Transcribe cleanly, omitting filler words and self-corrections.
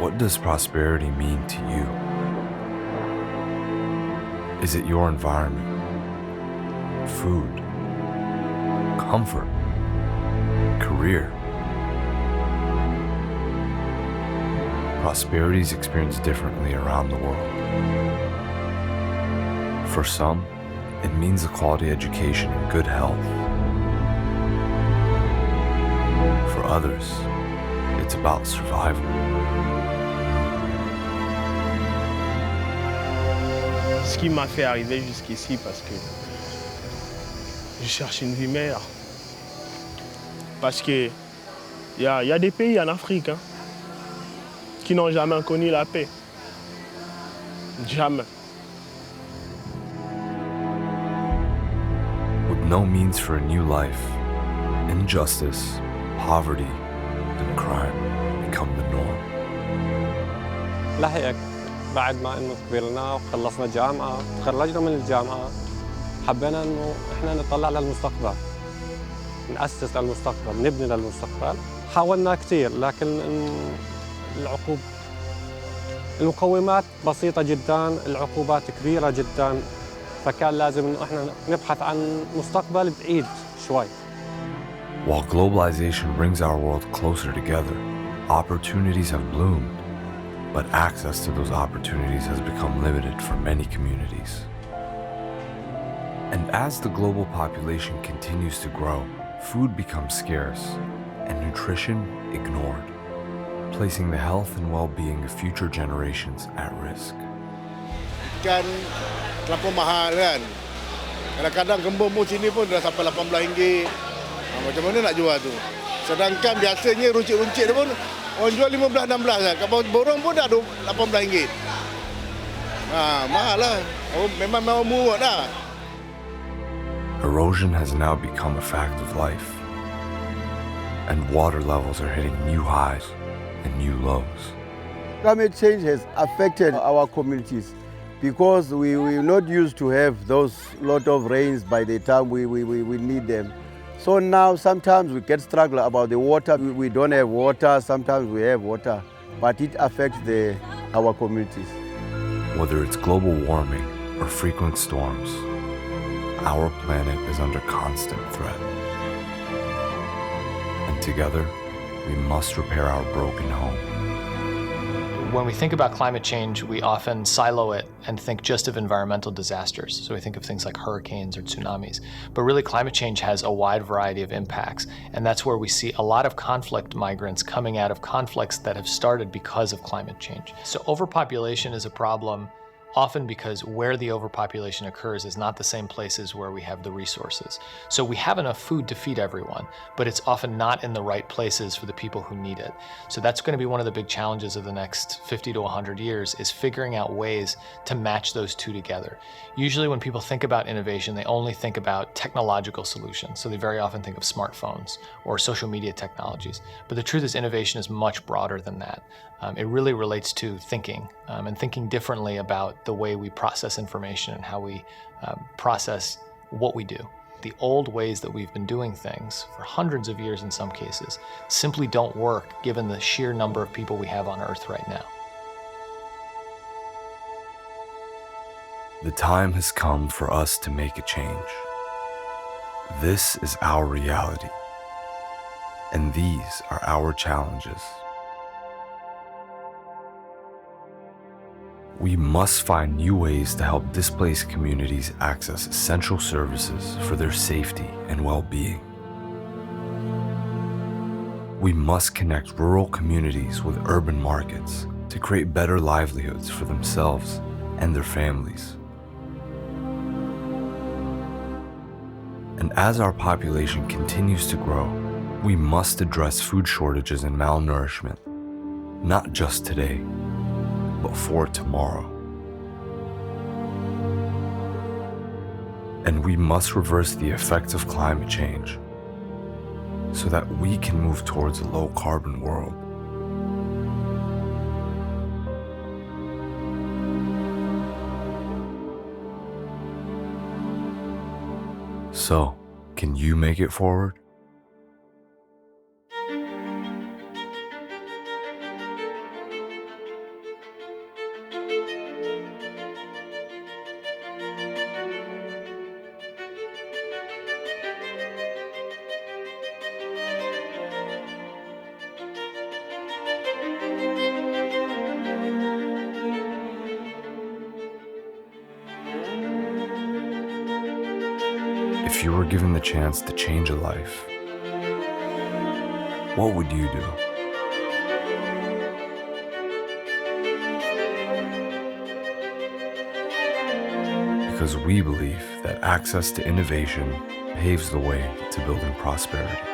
What does prosperity mean to you? Is it your environment, food, comfort, career? Prosperity is experienced differently around the world. For some, it means a quality education and good health. For others, it's about survival. Ce qui m'a fait arriver jusqu'ici, parce que je cherche une vie meilleure. Parce qu'il y a des pays en Afrique qui n'ont jamais connu la paix. Jamais. With no means for a new life, injustice, poverty, and crime become the norm. لا هيك بعد ما انه كبرنا وخلصنا جامعه تخرجنا من الجامعه حبينا انه احنا نطلع للمستقبل نأسس للمستقبل نبني للمستقبل حاولنا كثير لكن المقومات بسيطه جدا العقوبات كبيره جدا فكان لازم انه احنا نبحث عن مستقبل بعيد شوي. While globalization brings our world closer together, opportunities have bloomed. But access to those opportunities has become limited for many communities. And as the global population continues to grow, food becomes scarce and nutrition ignored, placing the health and well-being of future generations at risk. Ikan terlalu mahal kan. Kadang-kadang gembung sini pun dah sampai RM18. Macam mana nak jual tu? Sedangkan biasanya runcit-runcit pun orang jual 15-16 lah. Kalau borong pun dah RM18. Mahal lah. Memang murah dah. Erosion has now become a fact of life. And water levels are hitting new highs and new lows. Climate change has affected our communities because we're not used to have those lot of rains by the time we need them. So now sometimes we get struggle about the water. We don't have water, sometimes we have water, but it affects our communities. Whether it's global warming or frequent storms, our planet is under constant threat. And together, we must repair our broken home. When we think about climate change, we often silo it and think just of environmental disasters. So we think of things like hurricanes or tsunamis. But really, climate change has a wide variety of impacts. And that's where we see a lot of conflict migrants coming out of conflicts that have started because of climate change. So overpopulation is a problem often because where the overpopulation occurs is not the same places where we have the resources. So we have enough food to feed everyone, but it's often not in the right places for the people who need it. So that's going to be one of the big challenges of the next 50 to 100 years, is figuring out ways to match those two together. Usually when people think about innovation, they only think about technological solutions. So they very often think of smartphones or social media technologies. But the truth is, innovation is much broader than that. It really relates to thinking and thinking differently about the way we process information and how we process what we do. The old ways that we've been doing things for hundreds of years in some cases simply don't work given the sheer number of people we have on Earth right now. The time has come for us to make a change. This is our reality, and these are our challenges. We must find new ways to help displaced communities access essential services for their safety and well-being. We must connect rural communities with urban markets to create better livelihoods for themselves and their families. And as our population continues to grow, we must address food shortages and malnourishment, not just today, but for tomorrow. And we must reverse the effects of climate change so that we can move towards a low-carbon world. So, can you make it forward? If you were given the chance to change a life, what would you do? Because we believe that access to innovation paves the way to building prosperity.